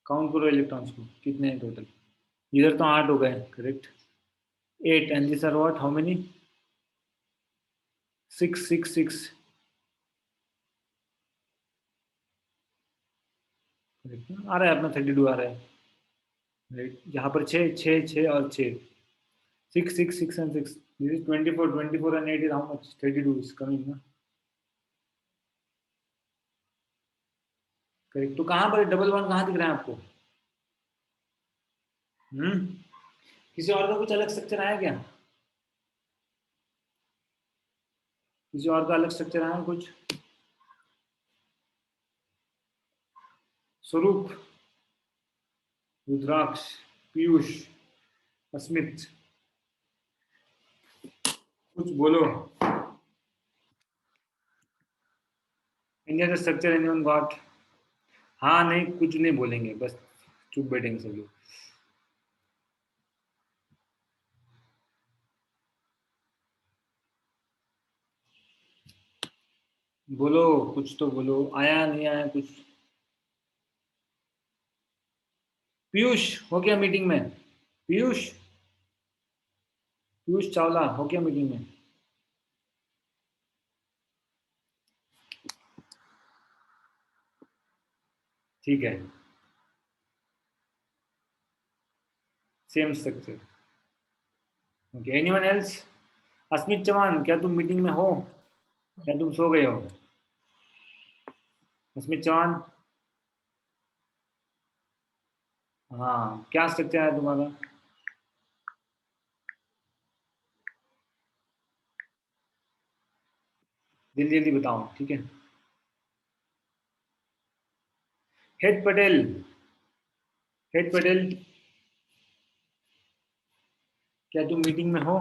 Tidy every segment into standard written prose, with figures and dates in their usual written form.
Count करो electrons को, कितने हैं टोटल। इधर तो 8 हो गए, correct. 8 and this are what, how many? 6 6 6, आ रहा है अपना 32 आ रहा है, राइट। यहाँ पर 6 6 6 और 6, 6 6 6 and 6, this is 24, 24 and 8 is how much? 32 is coming ना, करेक्ट। तो कहाँ पर डबल वन कहाँ दिख रहा है आपको? हम्म, किसी और का कुछ अलग स्ट्रक्चर आया क्या? किसी और का अलग स्ट्रक्चर आया कुछ? स्वरूप, रुद्राक्ष, पीयूष, अस्मित, कुछ बोलो। इंडिया का स्ट्रक्चर एनीवन गॉट? हाँ नहीं, कुछ नहीं बोलेंगे, बस चुप बैठेंगे सब लोग। बोलो, कुछ तो बोलो, आया नहीं आया कुछ। पीयूष हो गया मीटिंग में? पीयूष, पीयूष चावला हो गया मीटिंग में? ठीक है, same structure. Okay, anyone else? Asmit Chauhan, क्या तुम मीटिंग में हो या तुम सो गए हो? अस्मित चौहान, हाँ, क्या स्ट्रक्चर है तुम्हारा? जल्दी जल्दी बताओ, ठीक है। हेड पटेल, हेड पटेल, क्या तुम मीटिंग में हो?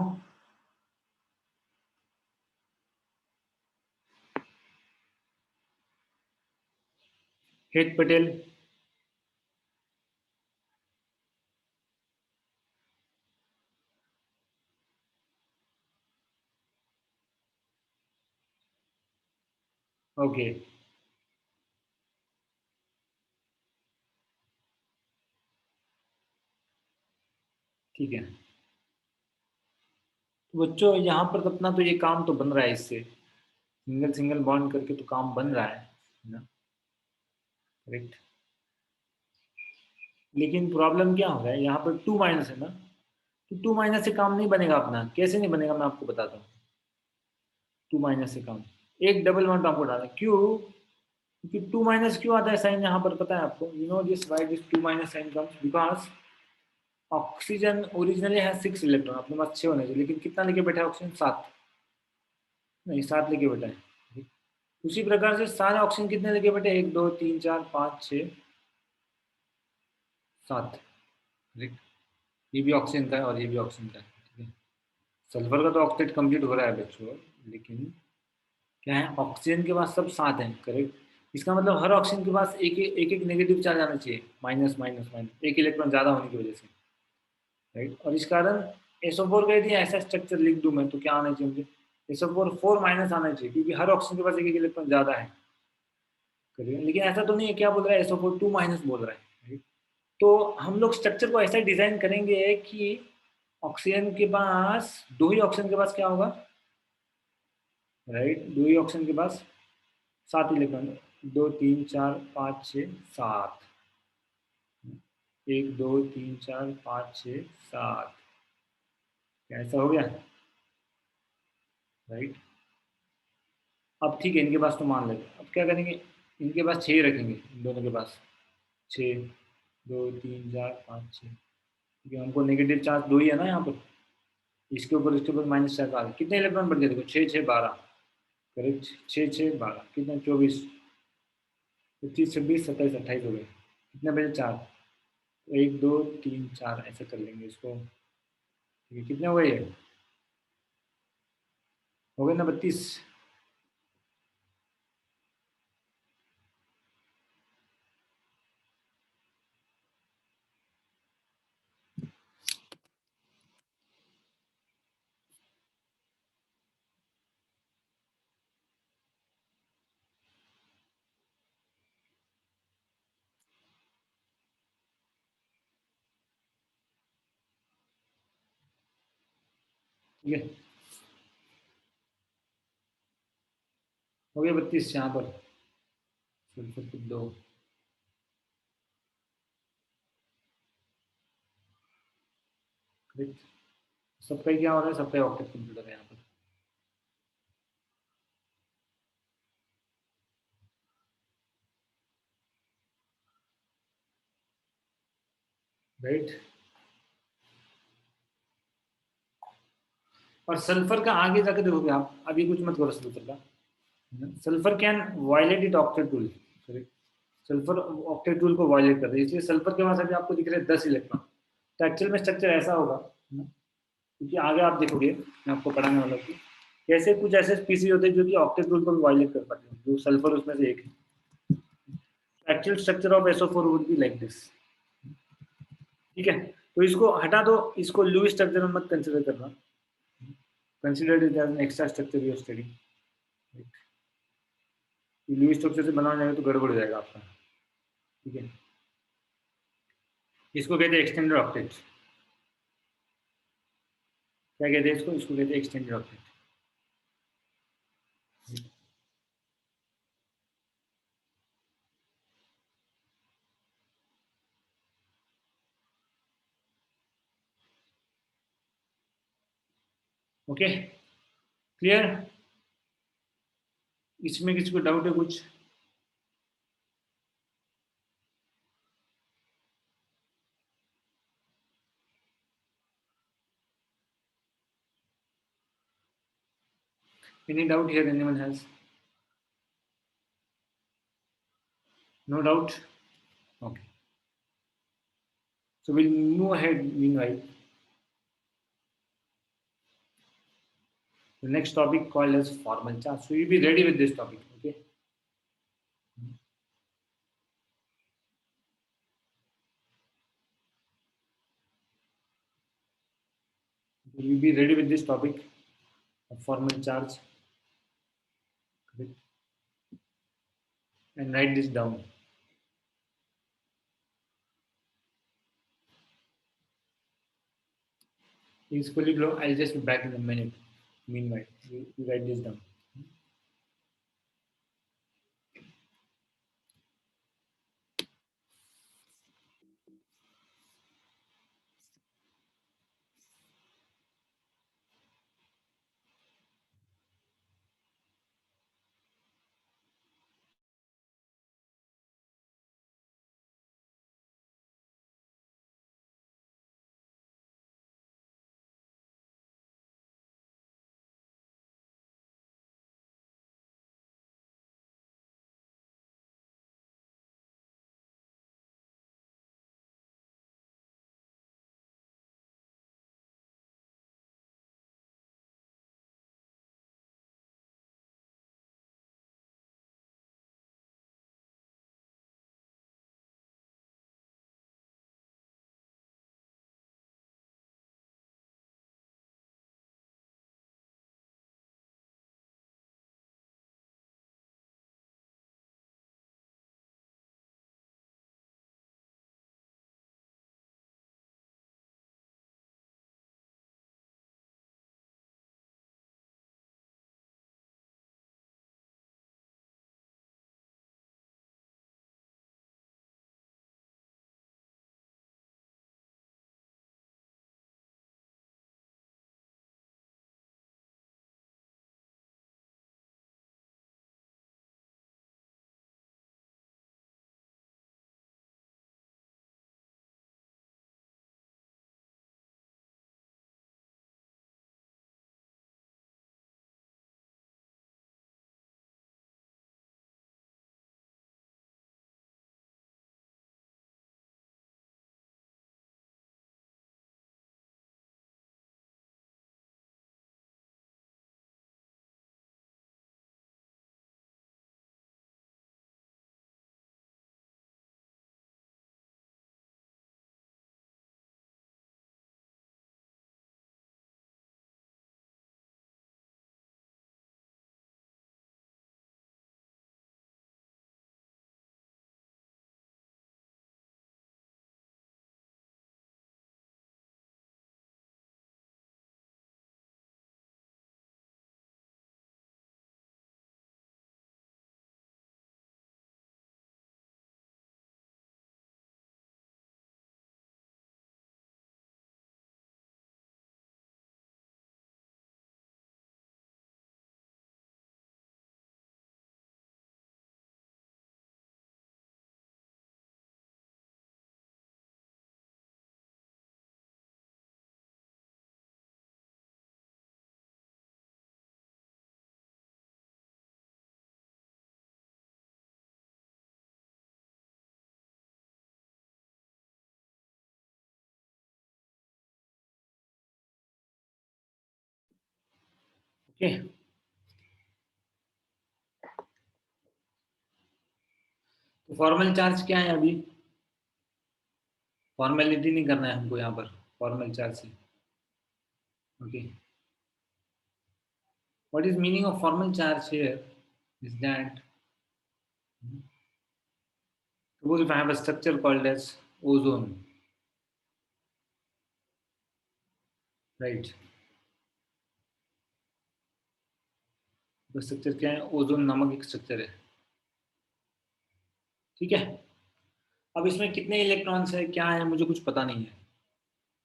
हेड पटेल, ओके, ठीक है। तो बच्चों यहाँ पर तो अपना तो ये काम तो बन रहा है, इससे सिंगल सिंगल बॉन्ड करके तो काम बन रहा है ना, करेक्ट। लेकिन प्रॉब्लम क्या हो रहा है, यहाँ पर टू माइनस है ना, तो टू माइनस से काम नहीं बनेगा अपना। कैसे नहीं बनेगा, मैं आपको बताता हूँ। टू माइनस से काम, एक डबल बॉन्ड आपको डालना, क्यों? क्योंकि टू माइनस क्यों आता है साइन यहाँ पर, पता है आपको? You know this why this two minus sign comes, because oxygen originally है 6 इलेक्ट्रॉन, अपने पास 6 होने चाहिए, लेकिन कितना लेके बैठा है ऑक्सीजन? 7। नहीं, 7 लेके बैठा है। उसी प्रकार से सारे ऑक्सीजन कितने लेके बैठे? 1 2 3 4 5 6 7, करेक्ट। ये भी ऑक्सीजन का है और ये भी ऑक्सीजन का है, ठीक है। सल्फर का तो ऑक्सीडेट कंप्लीट हो रहा है बच्चों, लेकिन क्या है, ऑक्सीजन के पास सब 7 हैं, करेक्ट। इसका मतलब हर ऑक्सीजन के पास एक एक नेगेटिव चार्ज आना चाहिए, माइनस माइनस माइनस, एक इलेक्ट्रॉन ज्यादा होने की वजह से, राइट। और इस कारण SO4 का यदि ऐसा स्ट्रक्चर लिख दूं मैं, तो क्या आना चाहिए मुझे? SO4 4 माइनस आना चाहिए, क्योंकि हर ऑक्सीजन के पास एक एक इलेक्ट्रॉन ज्यादा है, करिए। लेकिन ऐसा तो नहीं है, क्या बोल रहा है, SO4 2 माइनस बोल रहा है, right? तो हम लोग स्ट्रक्चर को ऐसा डिजाइन करेंगे कि ऑक्सीजन के पास, दो ही ऑक्सीजन के पास क्या होगा, राइट, दो ही ऑक्सीजन के पास 7 इलेक्ट्रॉन, 2 3 4 5 6 7, 1 2 3 4 5 6 7, क्या ऐसा हो गया, राइट। अब ठीक है, इनके पास तो मान लेते, अब क्या करेंगे, इनके पास 6 रखेंगे, इन दोनों के पास 6, 2 3 4 5 6, क्योंकि हमको नेगेटिव चार्ज दो ही है ना यहाँ पर, इसके ऊपर माइनस 4 आ गए, कितने इलेक्ट्रॉन बढ़ गए देखो, 6 6 12, करेक्ट। 6 6 12 कितना, 24, 25 26 27 28 हो गए, कितने बजे, 4, 1 2 3 4, ऐसे कर लेंगे इसको, ठीक है। कितने हो गए ये, हो गए ना 32। ठीक है, हो गया 32 यहाँ पर। सल्फर के दो। करेक्ट। सबका ही क्या हो रहा है, सबका ऑक्टेट कंप्लीट हो रहा है यहाँ पर। राइट। और सल्फर का आगे जाके देखोगे आप, अभी कुछ मत करो सल्फर का। Sulphur can violate it octet rule. Correct. Sulphur octet rule को वायलेट कर रही है, इसलिए सल्फर के पास अभी आपको दिख रहे हैं 10 इलेक्ट्रॉन। तो एक्चुअल में स्ट्रक्चर ऐसा होगा ना, क्योंकि आगे आप देखोगे, मैं आपको पढ़ाने वाला हूँ कि कैसे कुछ ऐसे स्पीसीज होते हैं जो कि ऑक्टेट रूल को भी वायलेट कर पाते हैं, जो सल्फर उसमें से एक है। Actual structure of SO4 would be like this. ठीक है, तो इसको हटा दो, इसको लुईस स्ट्रक्चर में मत कंसिडर करना। Consider it as an extra structure you study. Lewis structure से बनाया जाएगा तो गड़बड़ हो जाएगा आपका। ठीक है, इसको कहते हैं एक्सटेंडेड ऑक्टेट। क्या कहते हैं इसको, इसको कहते हैं एक्सटेंडेड ऑक्टेट। Okay, clear. इसमें किसी को डाउट है कुछ? Any doubt here, anyone has? No doubt? Okay, so we'll move ahead meanwhile. The next topic called as formal charge. So you'll be ready with this topic, okay? You'll be ready with this topic of formal charge, correct? And write this down. Please fully glow. I'll just be back in a minute. Meanwhile, you write this down. Okay, तो formal charge क्या है? अभी formality नहीं करना है हमको यहाँ पर फॉर्मल चार्ज से। Okay, what is meaning of formal charge here is that suppose if I have a structure called as ozone, right? तो स्ट्रक्चर क्या है? ओजोन नामक एक स्ट्रक्चर है, ठीक है। अब इसमें कितने इलेक्ट्रॉन्स है, क्या है, मुझे कुछ पता नहीं है,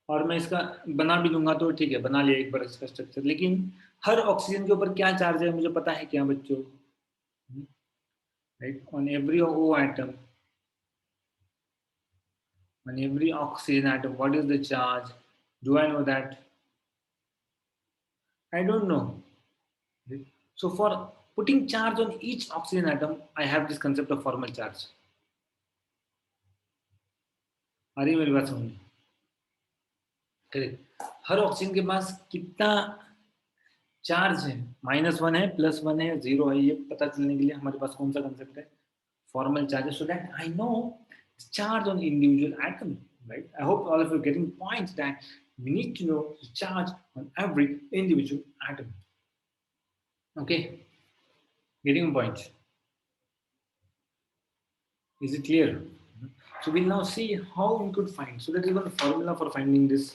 और मैं इसका बना भी लूंगा तो ठीक है, बना लिया एक बार इसका स्ट्रक्चर, लेकिन हर ऑक्सीजन के ऊपर क्या चार्ज है मुझे पता है क्या बच्चों? Right, on every O atom, on every oxygen atom, what is the charge? Do I know that? I don't know. So for putting charge on each oxygen atom, I have this concept of formal charge. आ रही है मेरी बात समझ में? Correct, हर oxygen के पास कितना charge है, -1 है, +1 है, 0 है, ये पता चलने के लिए हमारे पास कौन सा कंसेप्ट है? Formal charge, so that I know charge on individual atom, right? I hope all of you are getting points that we need to know the charge on every individual atom. Okay, getting a point. Is it clear? So we'll now see how we could find. So that is one formula for finding this.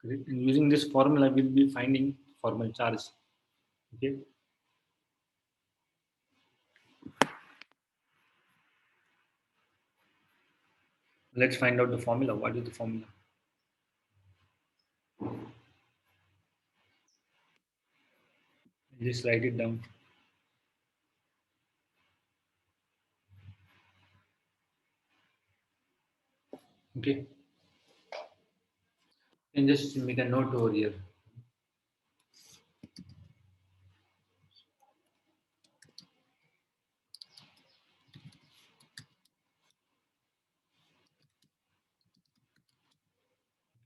Correct? And using this formula, we'll be finding formal charge. Okay. Let's find out the formula. What is the formula? Just write it down. Okay. And just make a note over here.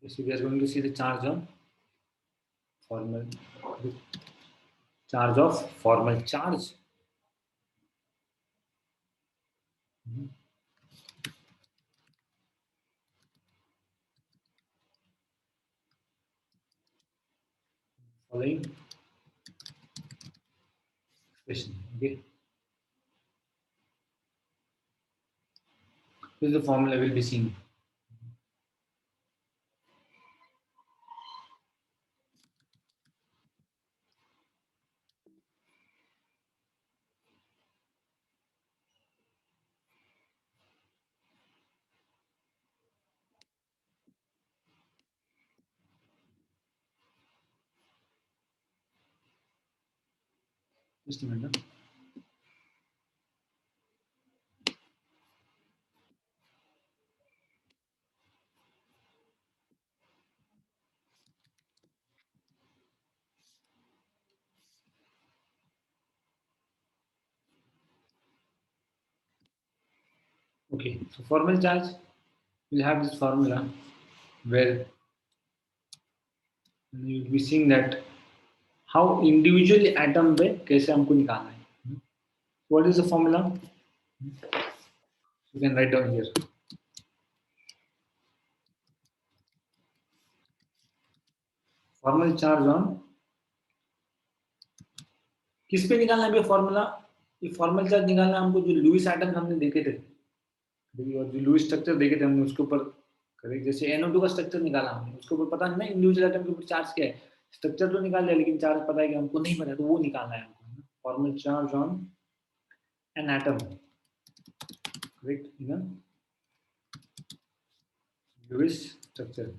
Okay, so we are going to see the charge on formal, the charge of formal charge. Following expression. Okay. This is the formula we'll be seeing. Just a minute. Okay. So formal charge, we'll have this formula where you'll be seeing that how individually atom पे कैसे हमको निकालना है. What is the formula? You can write down here. Formal charge on किस पे निकालना है formula? ये फॉर्मल चार्ज निकालना हमको जो लुईस एटम हमने देखे थे, और जो लुईस स्ट्रक्चर देखे थे हमने उसके ऊपर करेक्ट, जैसे NO2 का स्ट्रक्चर निकाला हमने, उसके ऊपर पता नहीं ना इंडिविजुअल एटम के ऊपर चार्ज क्या है, स्ट्रक्चर तो निकाल लिया लेकिन चार्ज पता है कि हमको नहीं पता, तो वो निकालना है हमको. Formal charge on an atom, correct, in Lewis structure.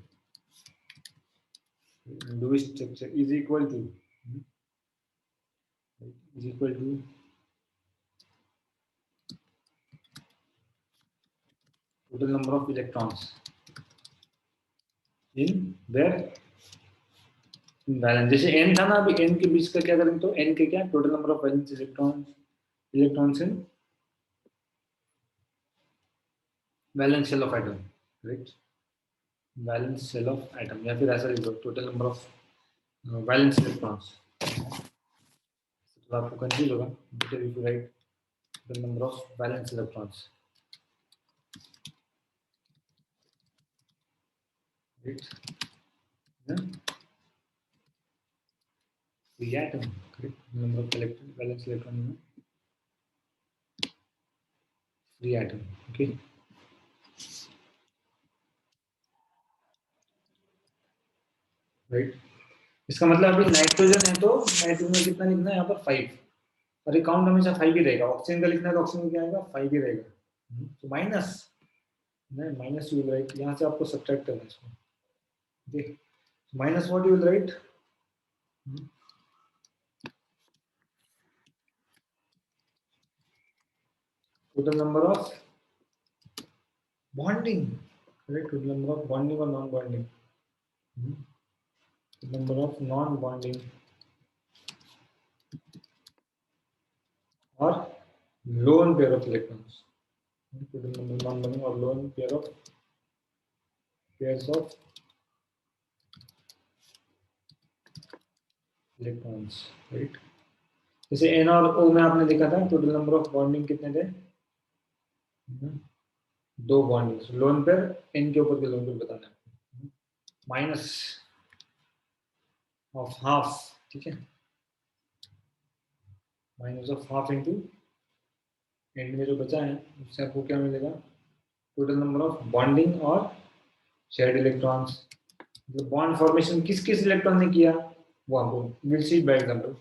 Lewis structure is equal to total number of electrons in their valence. जैसे n था ना, अभी n के बीच का क्या करेंगे, तो n के क्या total number of valence electrons in valence shell of atom, right, valence shell of atom, या फिर ऐसा लिख दो total number of valence electrons. तो आपको कंफ्यूज होगा because if you write the number of valence electrons, right? Yeah? Free atom, correct? Number of valence electron in a free atom, okay? Right? इसका मतलब अभी नाइट्रोजन है तो nitrogen में कितना लिखना है यहाँ पर 5, और ये काउंट हमेशा 5 ही रहेगा। ऑक्सीजन का लिखना है तो ऑक्सीजन में क्या आएगा 5 ही रहेगा, तो माइनस नहीं, माइनस यू विल राइट, यहाँ से आपको सब्ट्रैक्ट करना है इसको, ठीक, minus what you will write, total number of bonding, correct, total number of bonding और non bonding, number of non bonding और lone pair of electrons, total number non bonding or lone pairs of electrons, right? जैसे N और O में आपने देखा था total number of bonding कितने थे, दो बॉन्डिंग, लोन पेयर N के ऊपर के लोन पेयर बताना है, माइनस ऑफ हाफ, ठीक है, minus of half into and में जो बचा है उससे आपको क्या मिलेगा, टोटल नंबर ऑफ बॉन्डिंग और शेयर्ड इलेक्ट्रॉन्स, मतलब बॉन्ड फॉर्मेशन किस किस इलेक्ट्रॉन ने किया वो आपको will see by example,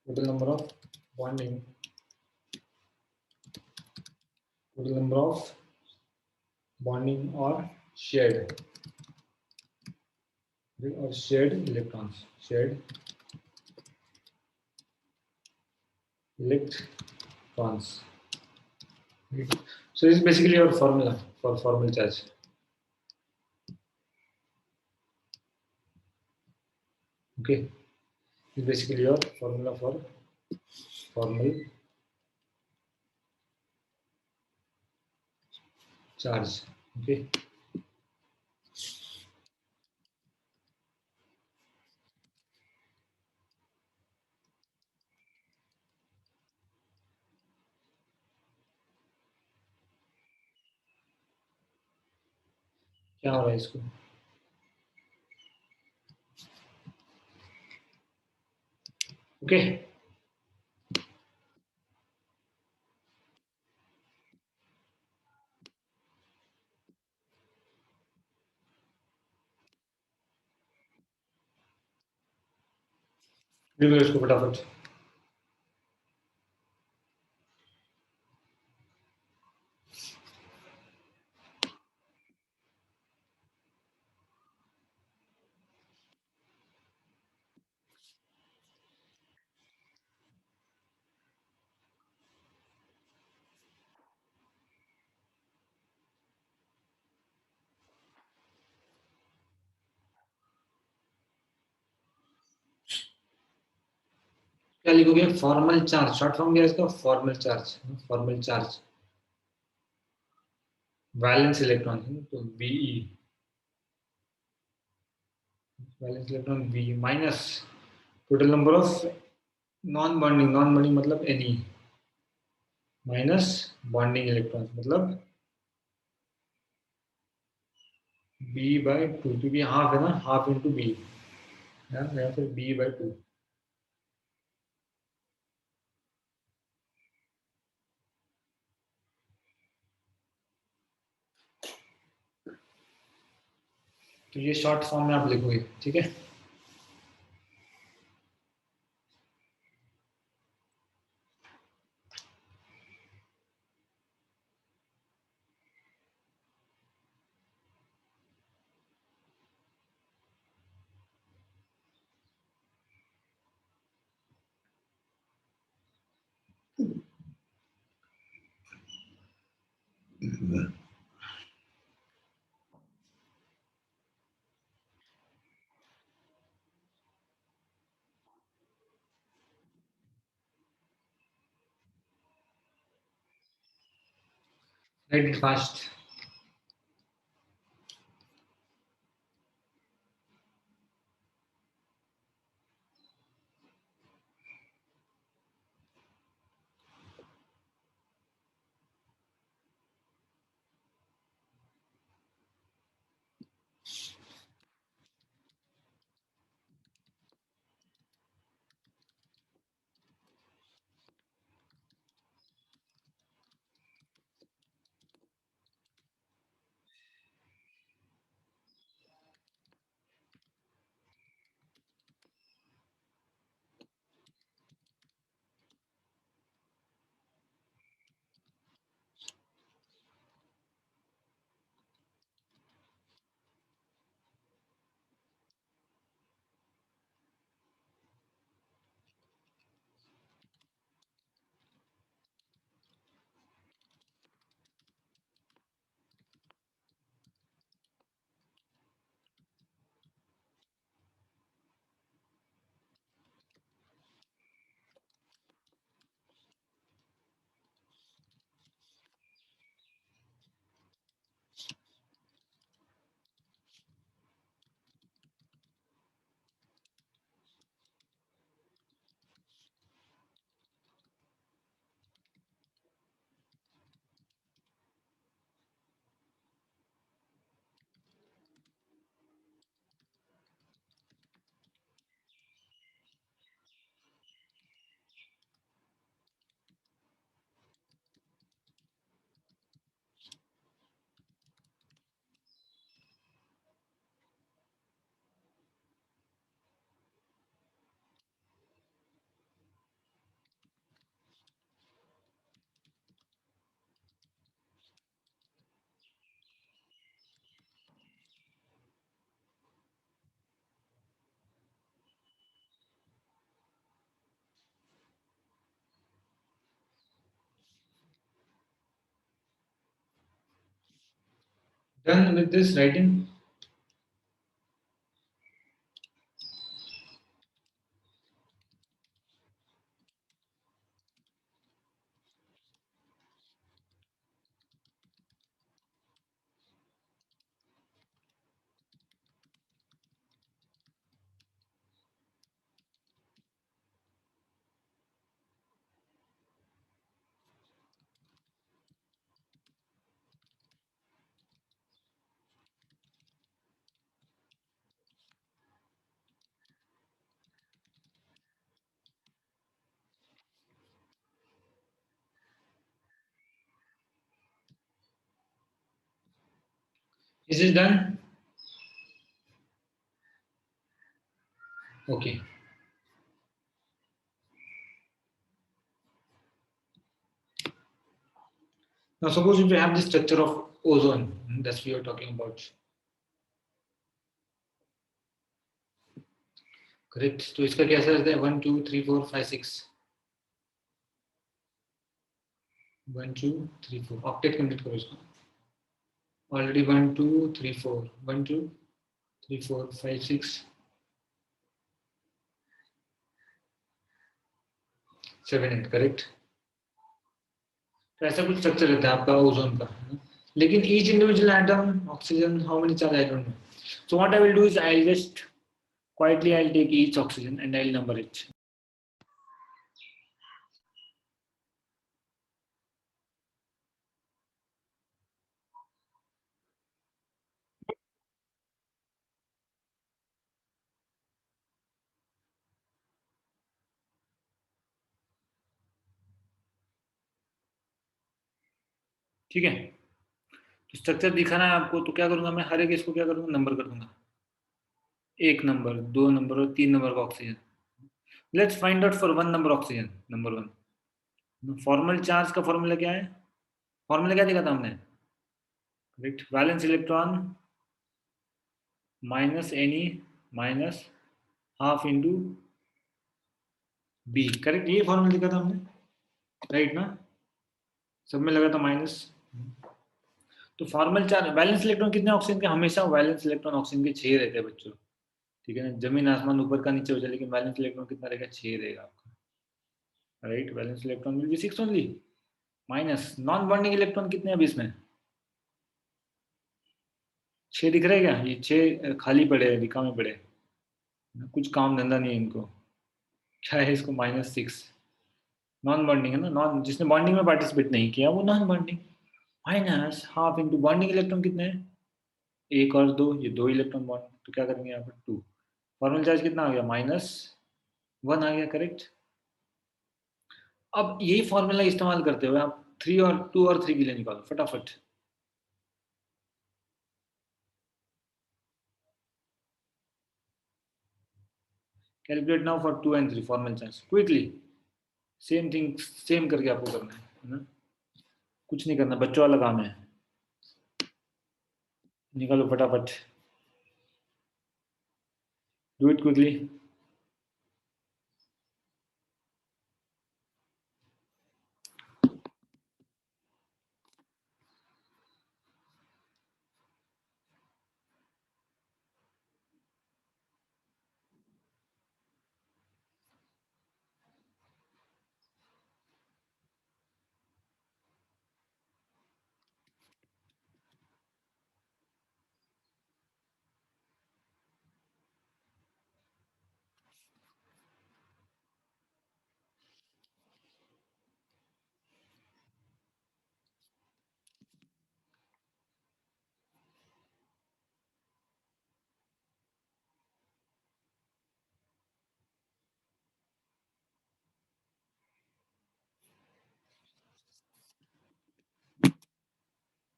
total number of bonding, total number of bonding or shared shared electrons, right? So this is basically your formula for formal charge. Okay, this is basically your formula for formal charge. Okay. क्या हो रहा है इसको, okay लिख लो इसको फटाफट। क्या लिखोगे, फॉर्मल चार्ज, शॉर्ट फॉर्म क्या है इसका, formal charge, formal charge valence electron, तो Be, valence electron V minus total number of non bonding मतलब एनी माइनस बॉन्डिंग इलेक्ट्रॉन मतलब B/2, क्योंकि हाफ है ना, हाफ इंटू बी, या फिर B/2, तो ये शॉर्ट फॉर्म में आप लिखोगे, ठीक है। Right it fast. Done with this writing. Is it done? Okay. Now suppose if we have the structure of ozone, that's what we are talking about. Correct, तो इसका कैसा रहता है 1 2 3 4 5 6 1 2 3 4 ऑक्टेट कंप्लीट करो इसको ऑलरेडी 1 2 3 4 1 2 3 4 5 6 7 8 करेक्ट। तो ऐसा कुछ स्ट्रक्चर रहता है आपका ओजोन का, लेकिन each individual atom oxygen how many charge I don't know. So what I will do is I will just quietly I'll take each oxygen and I'll number it. ठीक है, तो स्ट्रक्चर दिखाना है आपको, तो क्या करूंगा मैं, हर एक इसको क्या करूंगा, नंबर कर दूंगा, 1 नंबर 2 नंबर और 3 नंबर का oxygen. Let's find out for 1 number oxygen. Number 1 formal charge का फॉर्मूला क्या है, फॉर्मूला क्या देखा था हमने, correct, valence electron minus N minus half into B, correct, ये फॉर्मूला देखा था हमने, राइट ना, सब में लगा था माइनस। तो फॉर्मल चार्ज वैलेंस इलेक्ट्रॉन कितने ऑक्सीजन के, हमेशा वैलेंस इलेक्ट्रॉन ऑक्सीजन के 6 रहते हैं बच्चों, ठीक है ना, जमीन आसमान ऊपर का नीचे हो जाए, लेकिन वैलेंस इलेक्ट्रॉन कितना रहेगा, 6 रहेगा आपका, right, valence electron will be 6 only. Minus non bonding electron कितने हैं अभी इसमें, 6 दिख रहे हैं क्या, ये 6 खाली पड़े हैं, दिखा में पड़े हैं, कुछ काम धंधा नहीं है इनको, क्या है इसको, -6, नॉन बॉन्डिंग है ना, नॉन जिसने बॉन्डिंग में पार्टिसिपेट नहीं किया वो non bonding, minus half into bonding electron कितने हैं, 1 और 2, ये 2 इलेक्ट्रॉन बॉन्ड, तो क्या करेंगे यहाँ पर 2, फॉर्मल चार्ज कितना आ गया, -1 आ गया, करेक्ट। अब यही फॉर्मूला इस्तेमाल करते हुए आप 3 और 2 और 3 के लिए निकालो फटाफट। Calculate now for 2 and 3 formal charge quickly, same thing same करके आपको करना है ना, कुछ नहीं करना, बच्चों वाला काम है, निकालो फटाफट, डू इट क्विकली।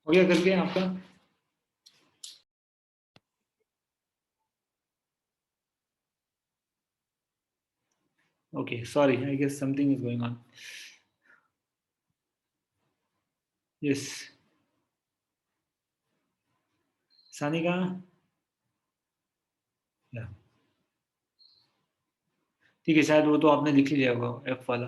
हो गया करके आपका, okay sorry I guess something is going on, yes, Sanika, ठीक है, शायद वो तो आपने लिख लिया होगा एफ वाला,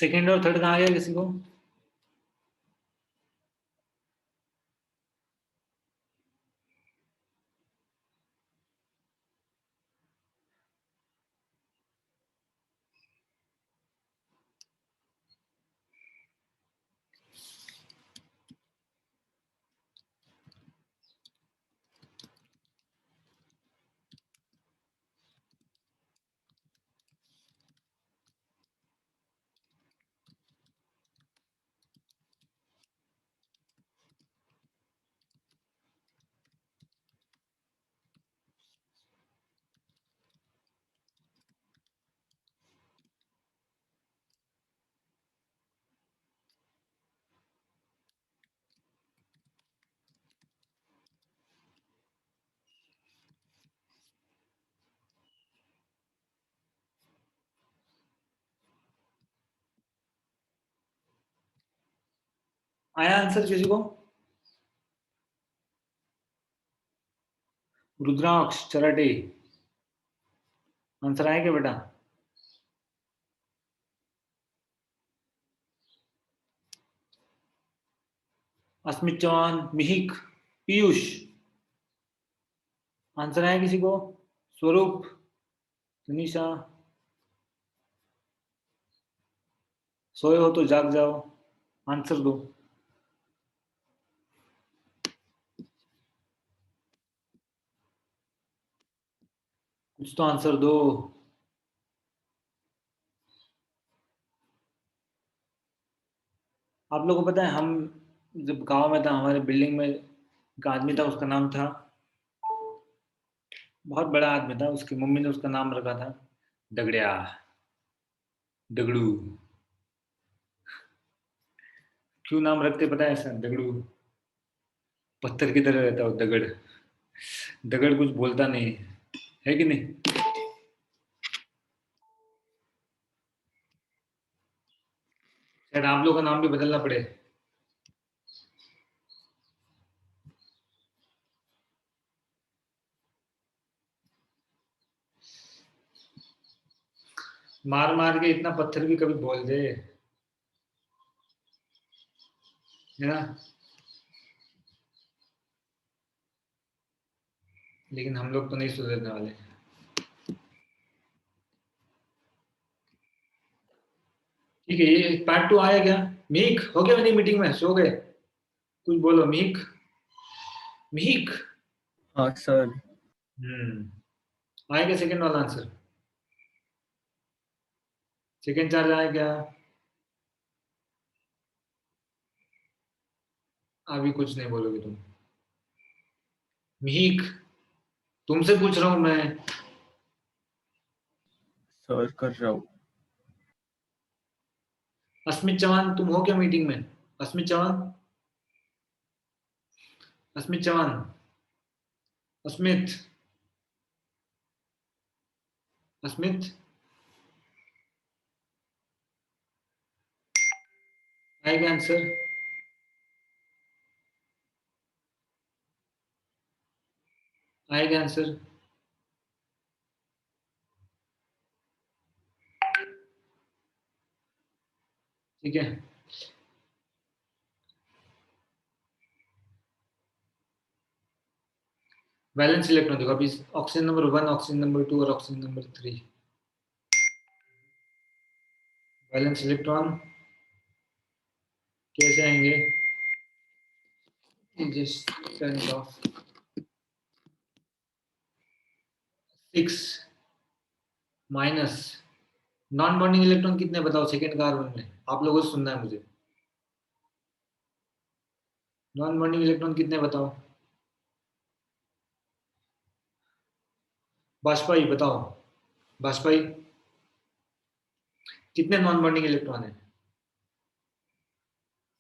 सेकेंड और थर्ड कहाँ गया किसी को? आया आंसर किसी को? रुद्राक्ष चराटे, आंसर आया क्या बेटा? अस्मित चौहान, मिहिक, पीयूष, आंसर आया किसी को? स्वरूप, तनीषा, सोए हो तो जाग जाओ, आंसर दो। कुछ तो आंसर दो। आप लोगों को पता है, हम जब गांव में था, हमारे बिल्डिंग में एक आदमी था, उसका नाम था, बहुत बड़ा आदमी था, उसकी मम्मी ने उसका नाम रखा था दगड़िया, दगड़ू। क्यों नाम रखते पता है ऐसा, दगड़ू? पत्थर की तरह रहता है वो दगड़, दगड़ कुछ बोलता नहीं है कि नहीं? शायद आप लोग का नाम भी बदलना पड़े। मार मार के इतना पत्थर भी कभी बोल दे, है ना? लेकिन हम लोग तो नहीं सुधरने वाले। ठीक है, ये पार्ट टू आया क्या? मीक हो गया मेरी मीटिंग में, सो गए? कुछ बोलो मीक, मीक। हाँ सर। आया क्या सेकंड वाला आंसर? सेकंड चार्ज आया क्या? अभी कुछ नहीं बोलोगे तुम? मीक, तुमसे पूछ रहा हूं मैं। सर कर रहा हूँ। अस्मित चौहान, तुम हो क्या मीटिंग में? अस्मित चौहान, अस्मित चौहान, अस्मित, अस्मित, आएगा आंसर? आएगा आंसर? ठीक है, वैलेंस इलेक्ट्रॉन देखो अभी, ऑक्सीजन नंबर 1, ऑक्सीजन नंबर 2 और ऑक्सीजन नंबर 3। वैलेंस इलेक्ट्रॉन कैसे आएंगे? Just turn it of. 6 minus, non bonding electron कितने बताओ सेकेंड कार्बन में? आप लोगों से सुनना है मुझे। नॉन बॉन्डिंग इलेक्ट्रॉन कितने बताओ? बाष्पाई बताओ, बाष्पाई, कितने नॉन बॉन्डिंग इलेक्ट्रॉन है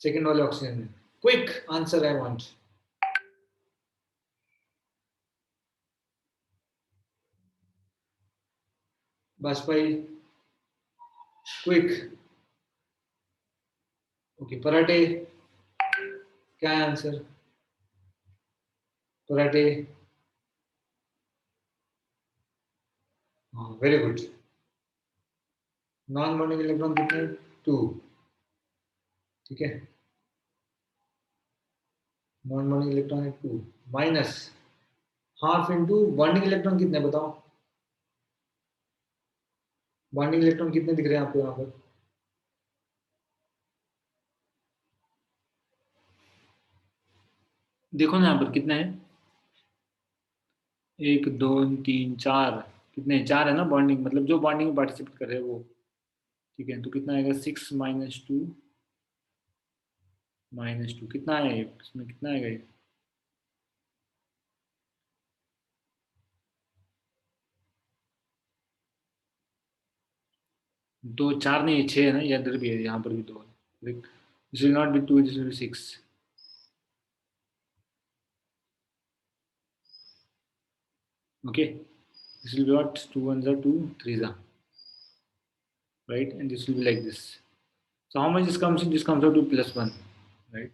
सेकेंड वाले ऑक्सीजन में? Quick answer I want. बाष्पाई, क्विक। ओके, पराठे, क्या है आंसर? पराठे, हाँ very good. Non bonding electron कितने? 2, ठीक है, नॉन बॉन्डिंग इलेक्ट्रॉन है 2 minus half into bonding electron कितने बताओ, बॉन्डिंग इलेक्ट्रॉन कितने दिख रहे हैं आपको यहाँ पर, देखो ना यहाँ पर कितने हैं, 1 2 3 4, कितने 4 है ना बॉन्डिंग, मतलब जो बॉन्डिंग में पार्टिसिपेट कर रहे हैं वो, ठीक है, तो कितना आएगा 6 माइनस टू कितना है इसमें, कितना आएगा ये, 2 4 नहीं 6 है ना, ये इधर भी है, यहाँ पर भी 2 है, this will not be 2, this will be 6, okay, this will be what, 2 1s are 2 3s are, right, and this will be like this, so how much this comes in, this comes out to +1, right,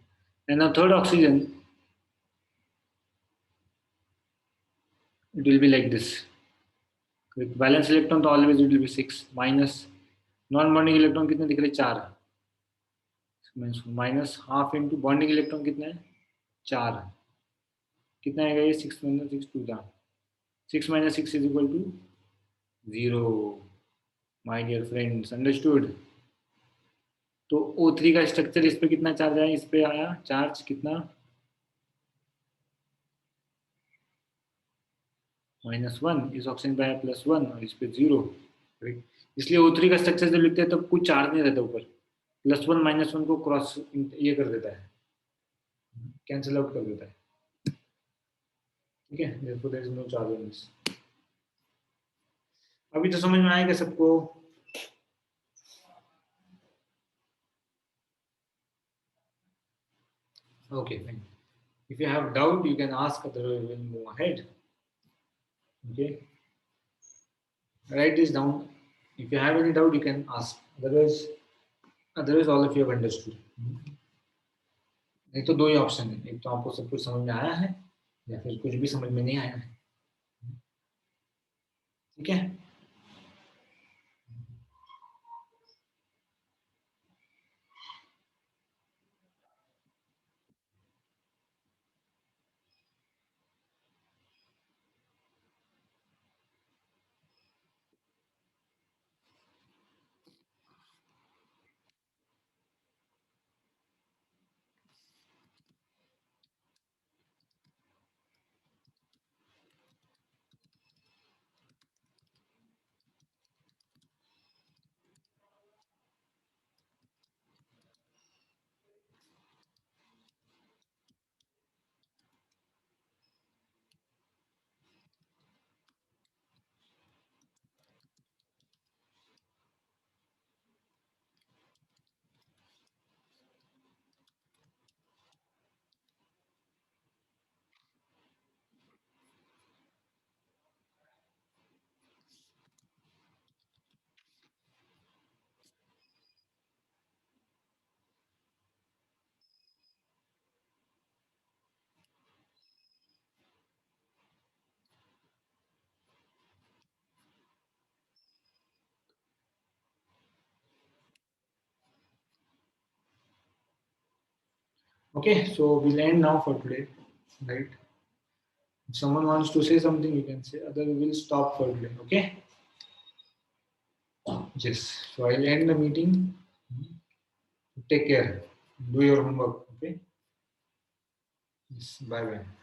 and now third oxygen, it will be like this, with valence electron तो always it will be 6 minus non bonding electron कितने दिख रहे 4, minus half into bonding electron कितने हैं 4, कितना आएगा ये 6 minus 6 2 था, 6 minus 6 is equal to 0, my dear friends, understood. तो O3 का स्ट्रक्चर, इस पे कितना चार्ज आया, इस पे आया चार्ज कितना -1, इस ऑक्सीजन पे आया +1 और इस पे 0, इसलिए O3 का स्ट्रक्चर जब लिखते हैं तब कुछ चार्ज नहीं रहता ऊपर, +1 -1 को क्रॉस ये कर देता है, कैंसिल आउट कर देता है, ठीक है, therefore there is no charge on this। अभी तो समझ में आएगा सबको, okay fine, if you have doubt you can ask, otherwise we'll move ahead, okay, write this down, if you have any doubt you can ask, otherwise all of you have understood। नहीं तो दो ही option है, एक तो आपको सब कुछ समझ में आया है या फिर कुछ भी समझ में नहीं आया है, ठीक है। Okay, so we'll end now for today, right? If someone wants to say something, you can say. Other, we will stop for today. Okay? Yes. So I'll end the meeting. Take care. Do your homework. Okay? Yes. Bye bye.